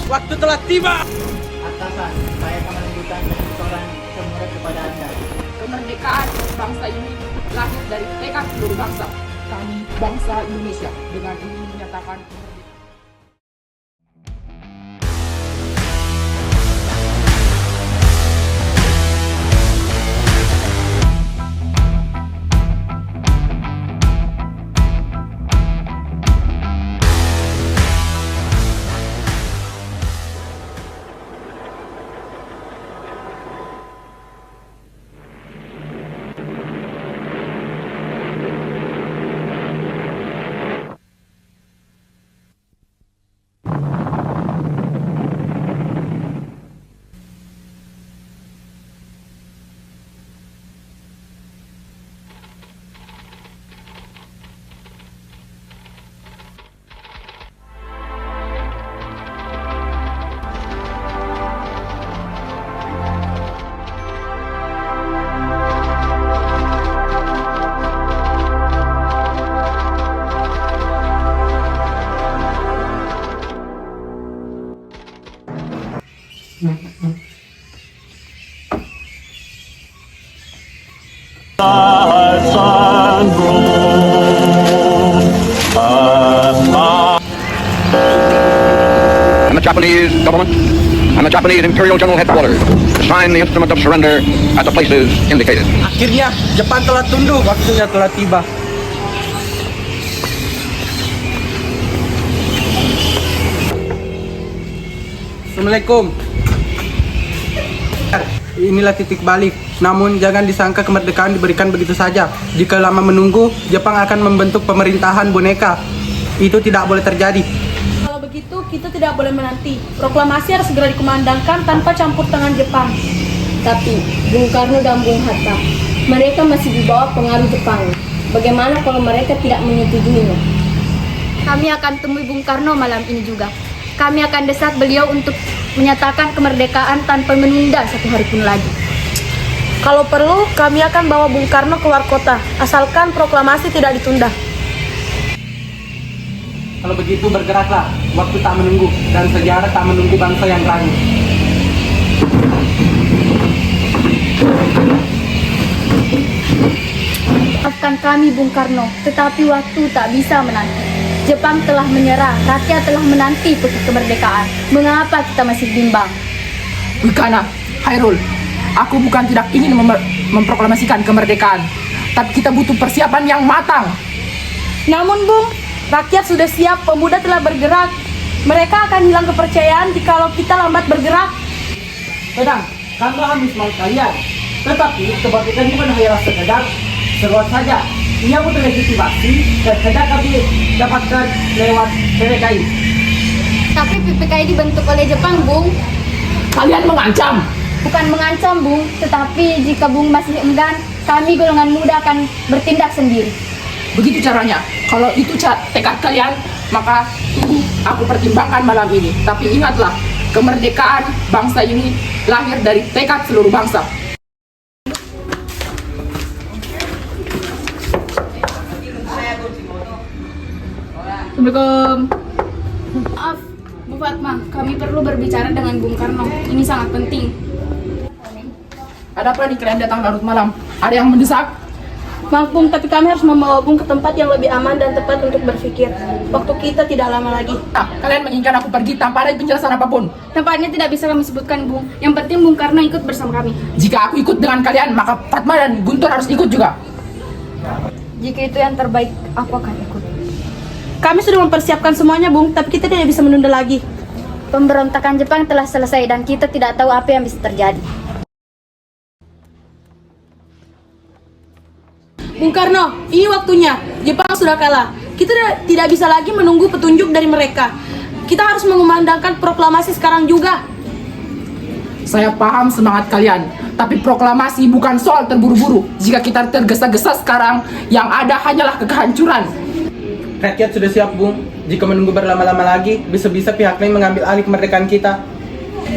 waktu telah tiba. Atasan, saya akan menunjukkan keseluruhan semuanya kepada Anda. Kemerdekaan bangsa ini lahir dari tekad seluruh bangsa. Kami bangsa Indonesia dengan ini menyatakan And the Japanese government and the Japanese Imperial General Headquarters to sign the instrument of surrender at the places indicated. Akhirnya Jepang telah tunduk, waktunya telah tiba. Assalamualaikum. Inilah titik balik. Namun jangan disangka kemerdekaan diberikan begitu saja. Jika lama menunggu, Jepang akan membentuk pemerintahan boneka. Itu tidak boleh terjadi. Kalau begitu, kita tidak boleh menanti. Proklamasi harus segera dikumandangkan tanpa campur tangan Jepang. Tapi Bung Karno dan Bung Hatta, mereka masih di bawah pengaruh Jepang. Bagaimana kalau mereka tidak menyetujuinya? Kami akan temui Bung Karno malam ini juga. Kami akan desak beliau untuk menyatakan kemerdekaan tanpa menunda satu hari pun lagi. Kalau perlu, kami akan bawa Bung Karno keluar kota, asalkan proklamasi tidak ditunda. Kalau begitu bergeraklah. Waktu tak menunggu dan sejarah tak menunggu bangsa yang ragu. Maafkan kami Bung Karno, tetapi waktu tak bisa menanti. Jepang telah menyerah, rakyat telah menanti kemerdekaan. Mengapa kita masih bimbang? Wikana, Hairul, aku bukan tidak ingin memproklamasikan kemerdekaan, tapi kita butuh persiapan yang matang. Namun Bung, rakyat sudah siap, pemuda telah bergerak. Mereka akan hilang kepercayaan jikalau kita lambat bergerak. Tenang, kami paham semangat kalian. Tetapi kemerdekaan bukan hanya sekedar seruan saja. Ia butuh legitimasi dan sedang kami dapatkan lewat PPKI. Tapi PPKI dibentuk oleh Jepang, Bung. Kalian mengancam. Bukan mengancam, Bung, tetapi jika Bung masih enggan, kami golongan muda akan bertindak sendiri. Begitu caranya. Kalau itu tekad kalian, maka tunggu aku pertimbangkan malam ini. Tapi ingatlah, kemerdekaan bangsa ini lahir dari tekad seluruh bangsa. Assalamualaikum. Maaf, Bu Fatma, kami perlu berbicara dengan Bung Karno. Ini sangat penting. Ada apa nih kalian datang larut malam? Ada yang mendesak? Maaf Bung, tapi kami harus membawa Bung ke tempat yang lebih aman dan tepat untuk berpikir. Waktu kita tidak lama lagi. Nah, kalian menginginkan aku pergi tanpa ada penjelasan apapun. Tempatnya tidak bisa kami sebutkan, Bung. Yang penting Bung Karno ikut bersama kami. Jika aku ikut dengan kalian, maka Fatma dan Guntur harus ikut juga. Jika itu yang terbaik, aku akan ikut. Kami sudah mempersiapkan semuanya, Bung, tapi kita tidak bisa menunda lagi. Pemberontakan Jepang telah selesai dan kita tidak tahu apa yang bisa terjadi. Bung Karno, ini waktunya. Jepang sudah kalah. Kita tidak bisa lagi menunggu petunjuk dari mereka. Kita harus mengumandangkan proklamasi sekarang juga. Saya paham semangat kalian, tapi proklamasi bukan soal terburu-buru. Jika kita tergesa-gesa sekarang, yang ada hanyalah kehancuran. Rakyat sudah siap, Bung. Jika menunggu berlama-lama lagi, bisa-bisa pihak lain mengambil alih kemerdekaan kita.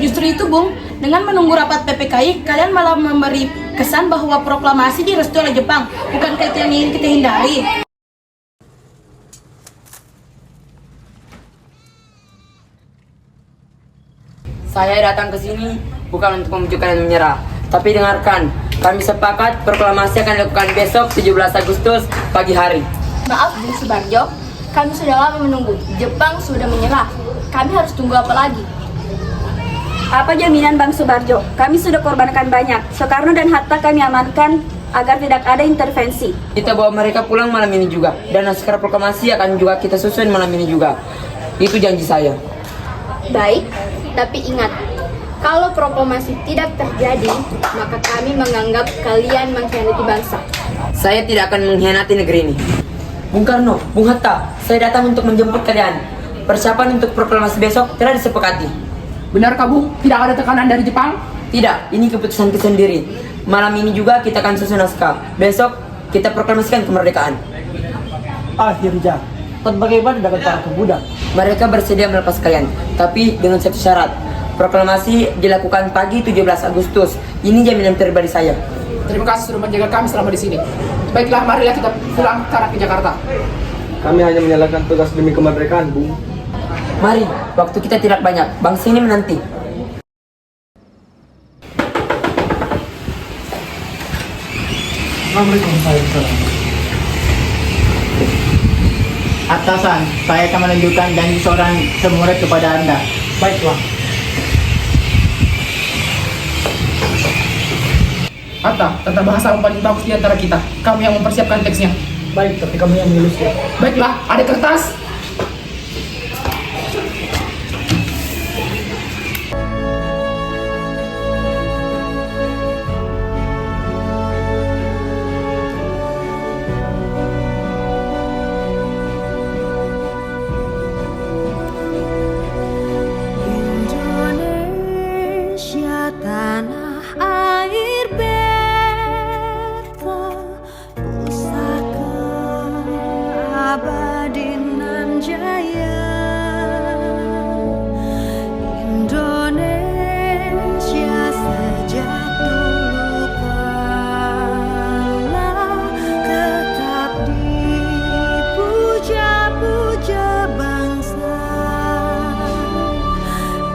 Justru itu, Bung. Dengan menunggu rapat PPKI, kalian malah memberi kesan bahwa proklamasi direstui oleh Jepang. Bukankah itu yang ingin kita hindari? Saya datang ke sini bukan untuk membujuk kalian menyerah, tapi dengarkan. Kami sepakat proklamasi akan dilakukan besok 17 Agustus pagi hari. Maaf Bung Subarjo, kami sudah lama menunggu. Jepang sudah menyerah. Kami harus tunggu apa lagi? Apa jaminan Bang Subarjo? Kami sudah korbankan banyak. Soekarno dan Hatta kami amankan agar tidak ada intervensi. Kita bawa mereka pulang malam ini juga, dan naskah proklamasi akan juga kita susun malam ini juga. Itu janji saya. Baik, tapi ingat, kalau proklamasi tidak terjadi, maka kami menganggap kalian mengkhianati bangsa. Saya tidak akan mengkhianati negeri ini. Bung Karno, Bung Hatta, saya datang untuk menjemput kalian. Persiapan untuk proklamasi besok telah disepakati. Benarkah Bung? Tidak ada tekanan dari Jepang? Tidak, ini keputusanku sendiri. Malam ini juga kita akan susun naskah. Besok kita proklamasikan kemerdekaan. Akhirnya, bagaimana dengan para pemuda? Mereka bersedia melepas kalian, tapi dengan satu syarat. Proklamasi dilakukan pagi 17 Agustus. Ini jaminan pribadi saya. Terima kasih sudah menjaga kami selama di sini. Baiklah, marilah kita pulang ke Jakarta. Kami hanya menjalankan tugas demi kemerdekaan, Bung. Mari, waktu kita tidak banyak. Bangsa ini menanti. Atasan, saya akan menunjukkan janji seorang semurid kepada Anda. Baiklah. Hatta, tata bahasa yang paling bagus di antara kita. Kamu yang mempersiapkan teksnya. Baik, tapi kamu yang menulisnya. Baiklah, ada kertas. Indonesia tanah air beta, pusaka abadi nan jaya. Indonesia sejak dulu kala tetap dipuja-puja bangsa.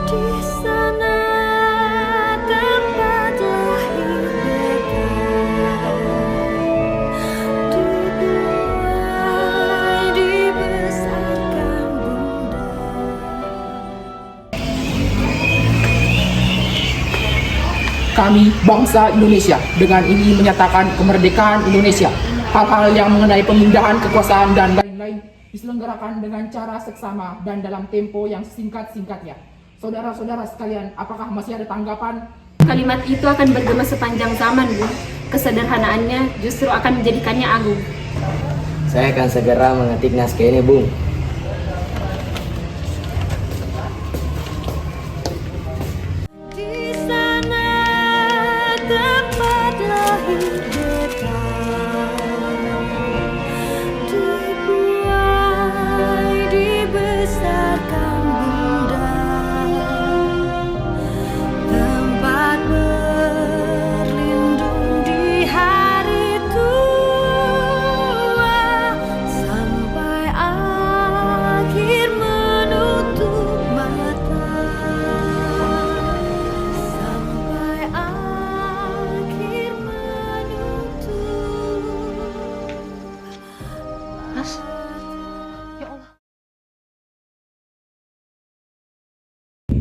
Di sana tempat lahir beta, dibuai dibesarkan bunda. Kami bangsa Indonesia dengan ini menyatakan kemerdekaan Indonesia. Hal-hal yang mengenai pemindahan kekuasaan dan lain-lain diselenggarakan dengan cara seksama dan dalam tempo yang singkat-singkatnya. Saudara-saudara sekalian, apakah masih ada tanggapan? Kalimat itu akan bergema sepanjang zaman, Bu. Kesederhanaannya justru akan menjadikannya agung. Saya akan segera mengetik naskah ini, Bung. Di sana tempat lahir beta, dibuai dibesarkan bunda. Tempat berlindung di hari tua, sampai akhir menutup mata. Sampai akhir menutup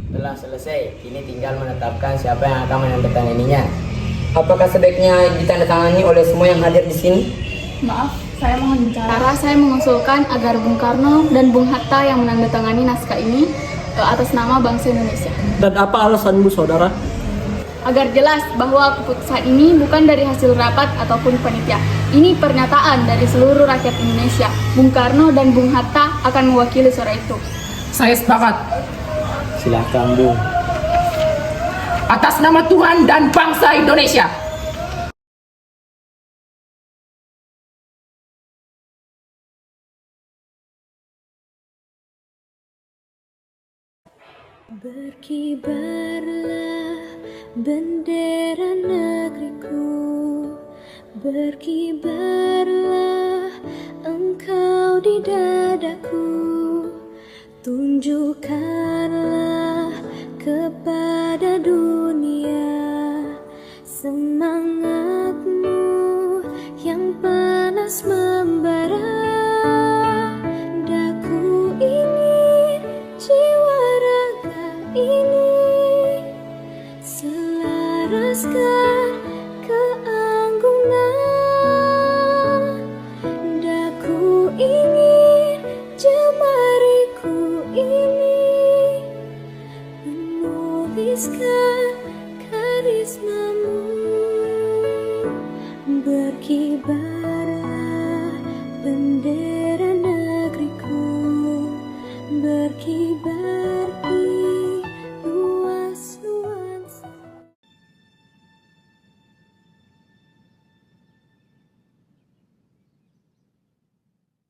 Telah selesai, kini tinggal menetapkan siapa yang akan menandatanganinya. Apakah sebaiknya ditandatangani oleh semua yang hadir di sini? Maaf, saya mohon bicara. Saya mengusulkan agar Bung Karno dan Bung Hatta yang menandatangani naskah ini atas nama bangsa Indonesia. Dan apa alasanmu, saudara? Agar jelas bahwa keputusan ini bukan dari hasil rapat ataupun panitia. Ini pernyataan dari seluruh rakyat Indonesia. Bung Karno dan Bung Hatta akan mewakili suara itu. Saya sepakat. Silakan, Bung. Atas nama Tuhan dan bangsa Indonesia. Berkibarlah bendera negeriku, berkibarlah engkau di dadaku, tunjukkanlah kepada dunia, semangatmu yang panas membara. Daku ingin jiwa raga ini selaraskan keanggungan. Daku ingin jemariku ini menuliskan karismamu. Berkibarlah bendera negeriku, berkibar di luas nuansa.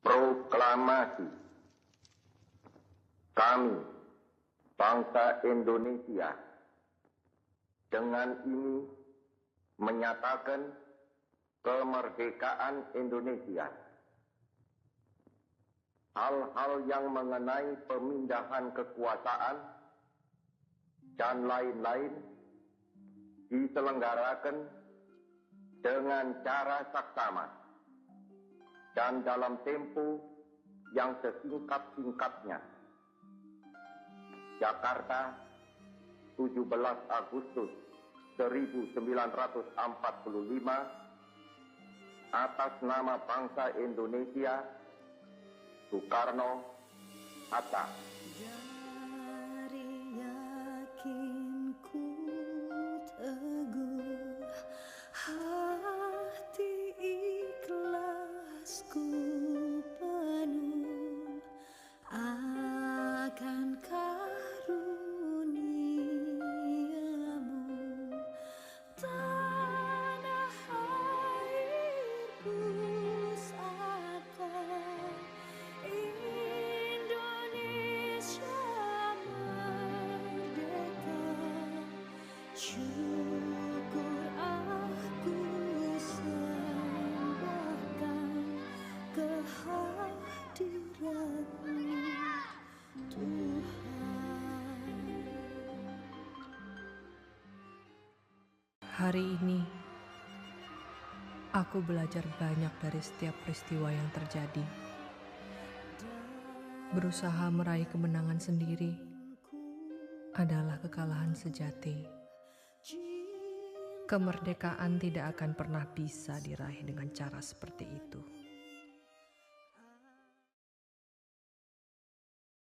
Proklamasi. Kami, bangsa Indonesia, dengan ini menyatakan kemerdekaan Indonesia. Hal-hal yang mengenai pemindahan kekuasaan dan lain-lain diselenggarakan dengan cara saksama dan dalam tempo yang sesingkat-singkatnya. Jakarta, 17 Agustus 1945, atas nama bangsa Indonesia, Soekarno, Hatta. Dari yakinku teguh, hati ikhlasku penuh akan karuniamu. Tanah airku seakan Indonesia merdeka. Syukur aku sembahkan kehadiratmu, Tuhan. Hari ini, aku belajar banyak dari setiap peristiwa yang terjadi. Berusaha meraih kemenangan sendiri adalah kekalahan sejati. Kemerdekaan tidak akan pernah bisa diraih dengan cara seperti itu.